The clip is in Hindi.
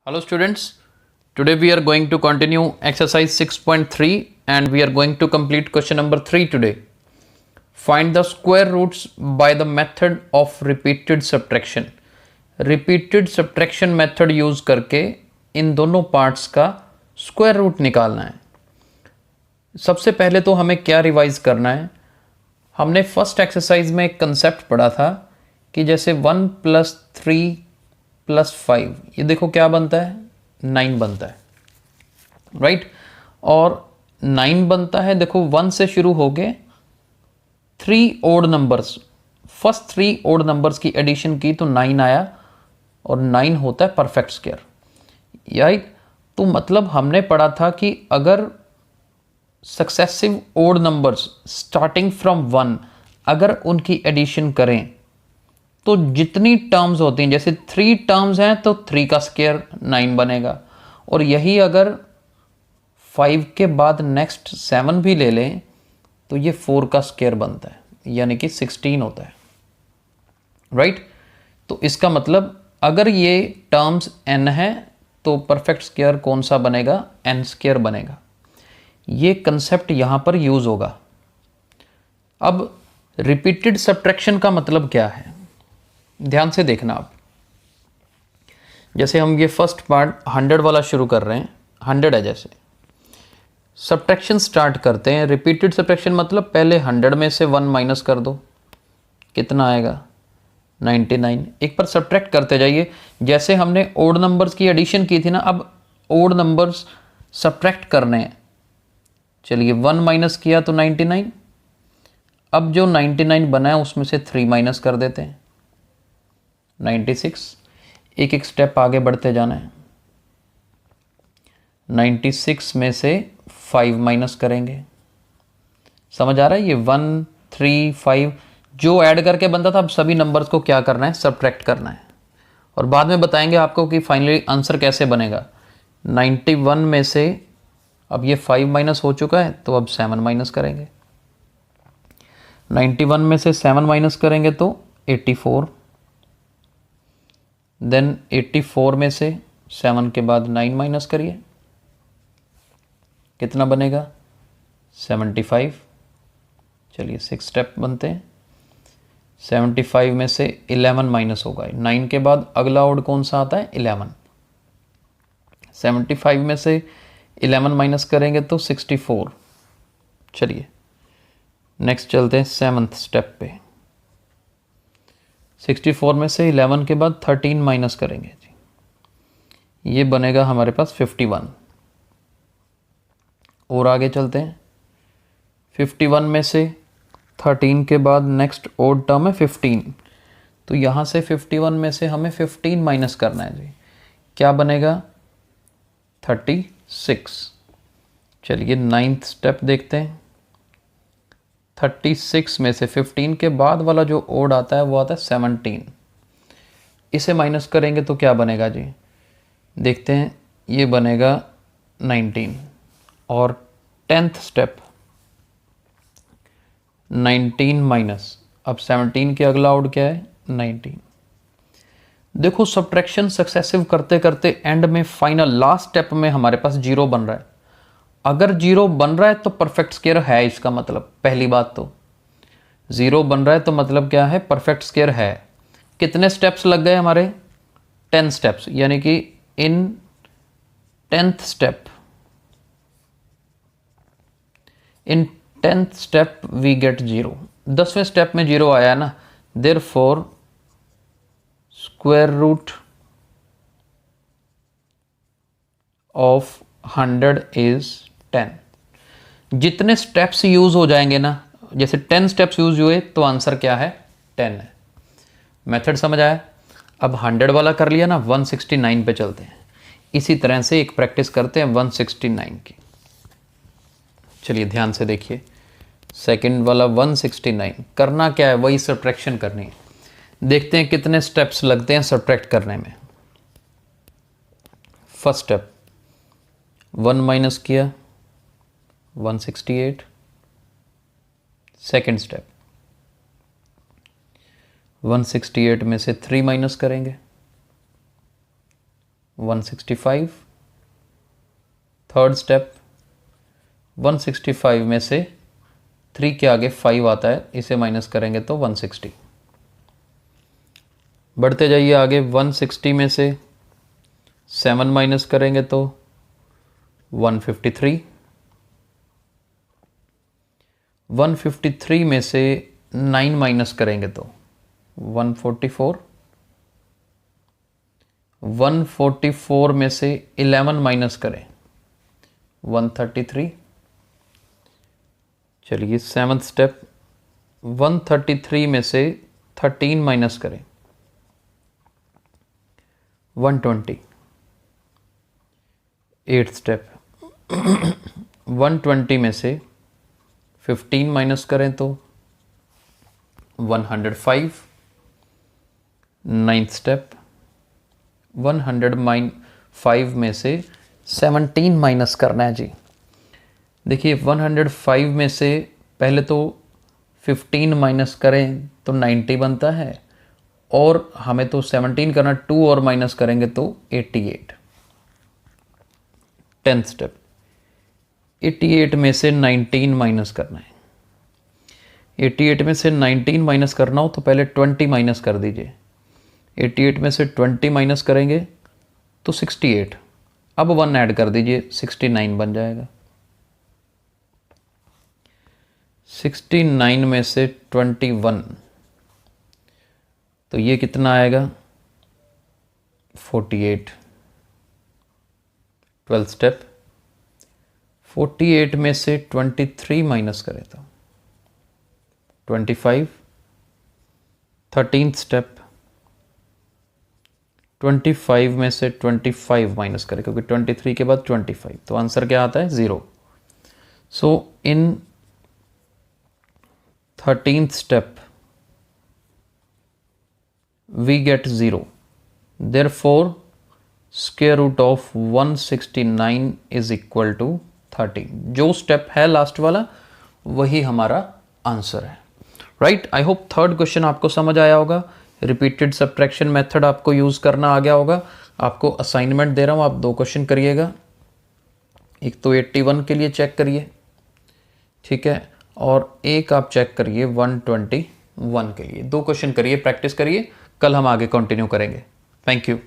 Hello students, today we are going to continue exercise 6.3 and we are going to complete question number 3 today. Find the square roots by the method of repeated subtraction. Repeated subtraction method use करके इन दोनों पार्ट्स का स्क्वायर रूट निकालना है. सबसे पहले तो हमें क्या रिवाइज करना है. हमने फर्स्ट एक्सरसाइज में एक कंसेप्ट पढ़ा था कि जैसे 1 + 3 + 5 ये देखो क्या बनता है 9 बनता है राइट. और 9 बनता है देखो 1 से शुरू हो गए 3 odd numbers, first 3 odd numbers की एडिशन की तो 9 आया और 9 होता है परफेक्ट स्क्वायर राइट. तो मतलब हमने पढ़ा था कि अगर successive odd numbers starting from 1 अगर उनकी एडिशन करें तो जितनी टर्म्स होती हैं, जैसे 3 टर्म्स हैं तो 3 का स्क्वायर 9 बनेगा. और यही अगर 5 के बाद नेक्स्ट 7 भी ले लें तो ये 4 का स्क्वायर बनता है, यानी कि 16 होता है राइट. तो इसका मतलब अगर ये टर्म्स n है तो परफेक्ट स्क्वायर कौन सा बनेगा, n² बनेगा. ये कंसेप्ट यहां पर यूज होगा. अब रिपीटेड सब्ट्रैक्शन का मतलब क्या है, ध्यान से देखना आप. जैसे हम ये फर्स्ट पार्ट 100 वाला शुरू कर रहे हैं, 100 है, जैसे सब्ट्रैक्शन स्टार्ट करते हैं. रिपीटेड सब्ट्रैक्शन मतलब पहले 100 में से 1 माइनस कर दो, कितना आएगा 99. एक पर सब्ट्रैक्ट करते जाइए. जैसे हमने ओड नंबर्स की एडिशन की थी ना, अब ओड नंबर्स सब्ट्रैक्ट करने हैं. चलिए 1 माइनस किया तो 99. अब जो 99 बना है उसमें से 3 माइनस कर देते हैं 96. एक एक स्टेप आगे बढ़ते जाना है. 96 में से 5 माइनस करेंगे. समझ आ रहा है, ये 1 3 5 जो ऐड करके बनता था, अब सभी नंबर्स को क्या करना है, सब्ट्रैक्ट करना है. और बाद में बताएंगे आपको कि फाइनली आंसर कैसे बनेगा. 91 में से अब ये 5 माइनस हो चुका है तो अब 7 माइनस करेंगे. 91 में से 7 माइनस करेंगे तो 84. देन 84 में से 7 के बाद 9 माइनस करिए, कितना बनेगा 75. चलिए 6 स्टेप बनते हैं. 75 में से 11 माइनस होगा. 9 के बाद अगला ओड कौन सा आता है 11. 75 में से 11 माइनस करेंगे तो 64. चलिए नेक्स्ट चलते हैं 7th स्टेप पे. 64 में से 11 के बाद 13 माइनस करेंगे जी, ये बनेगा हमारे पास 51. और आगे चलते हैं. 51 में से 13 के बाद नेक्स्ट ओड टर्म है 15. तो यहाँ से 51 में से हमें 15 माइनस करना है जी, क्या बनेगा 36. चलिए 9th स्टेप देखते हैं. 36 में से 15 के बाद वाला जो ओड आता है वो आता है 17. इसे माइनस करेंगे तो क्या बनेगा जी, देखते हैं, ये बनेगा 19. और 10th स्टेप 19 माइनस, अब 17 के अगला ओड क्या है 19. देखो सब्ट्रैक्शन सक्सेसिव करते करते एंड में फाइनल लास्ट स्टेप में हमारे पास 0 बन रहा है. अगर 0 बन रहा है तो परफेक्ट स्क्वायर है, इसका मतलब पहली बात तो 0 बन रहा है तो मतलब क्या है, परफेक्ट स्क्वायर है. कितने स्टेप्स लग गए हमारे 10 स्टेप्स, यानी कि in 10th step, in 10th step we get 0. 10वें स्टेप में 0 आया ना, therefore square root of 100 is 10. जितने स्टेप्स यूज हो जाएंगे ना, जैसे 10 स्टेप्स यूज हुए तो आंसर क्या है 10 है. मेथड समझ आया. अब 100 वाला कर लिया ना, 169 पे चलते हैं. इसी तरह से एक प्रैक्टिस करते हैं 169 की. चलिए ध्यान से देखिए. सेकंड वाला 169 करना क्या है, वही सब्ट्रैक्शन करनी है. देखते हैं कितने स्टेप्स लगते हैं सब्ट्रैक्ट करने में. फर्स्ट स्टेप 1 माइनस किया 168. सेकेंड स्टेप 168 में से 3 माइनस करेंगे 165। थर्ड स्टेप, 165 में से 3 के आगे 5 आता है, इसे माइनस करेंगे तो 160। बढ़ते जाइए आगे, 160 में से 7 माइनस करेंगे तो 153। 153 में से 9 माइनस करेंगे तो 144। 144 में से 11 माइनस करें 133। चलिए सेवंथ स्टेप, 133 में से 13 माइनस करें 120। एट्थ स्टेप, 120 में से 15 माइनस करें तो 105। नाइन्थ स्टेप, 105 में से 17 माइनस करना है जी। देखिए 105 में से पहले तो 15 माइनस करें तो 90 बनता है, और हमें तो 17 करना, 2 और माइनस करेंगे तो 88। 10th स्टेप, 88 में से 19 माइनस करना है। 88 में से 19 माइनस करना हो तो पहले 20 माइनस कर दीजिए। 88 में से 20 माइनस करेंगे तो 68। अब 1 ऐड कर दीजिए, 69 बन जाएगा। 69 में से 21 तो ये कितना आएगा 48। 12th स्टेप, 48 में से 23 माइनस करें तो 25। 13th स्टेप, 25 में से 25 माइनस करें, क्योंकि 23 के बाद 25, तो आंसर क्या आता है 0। सो इन 13th step we get 0, therefore square root of 169 is equal to 30। जो स्टेप है लास्ट वाला वही हमारा आंसर है। Right, I hope third question आपको समझ आया होगा। रिपीटेड सब्ट्रैक्शन मेथड आपको यूज करना आ गया होगा। आपको असाइनमेंट दे रहा हूं, आप 2 क्वेश्चन करिएगा। एक तो 81 के लिए चेक करिए, ठीक है, और एक आप चेक करिए 121 के लिए। 2 क्वेश्चन करिए, प्रैक्टिस करिए, कल हम आगे कंटिन्यू करेंगे। Thank you.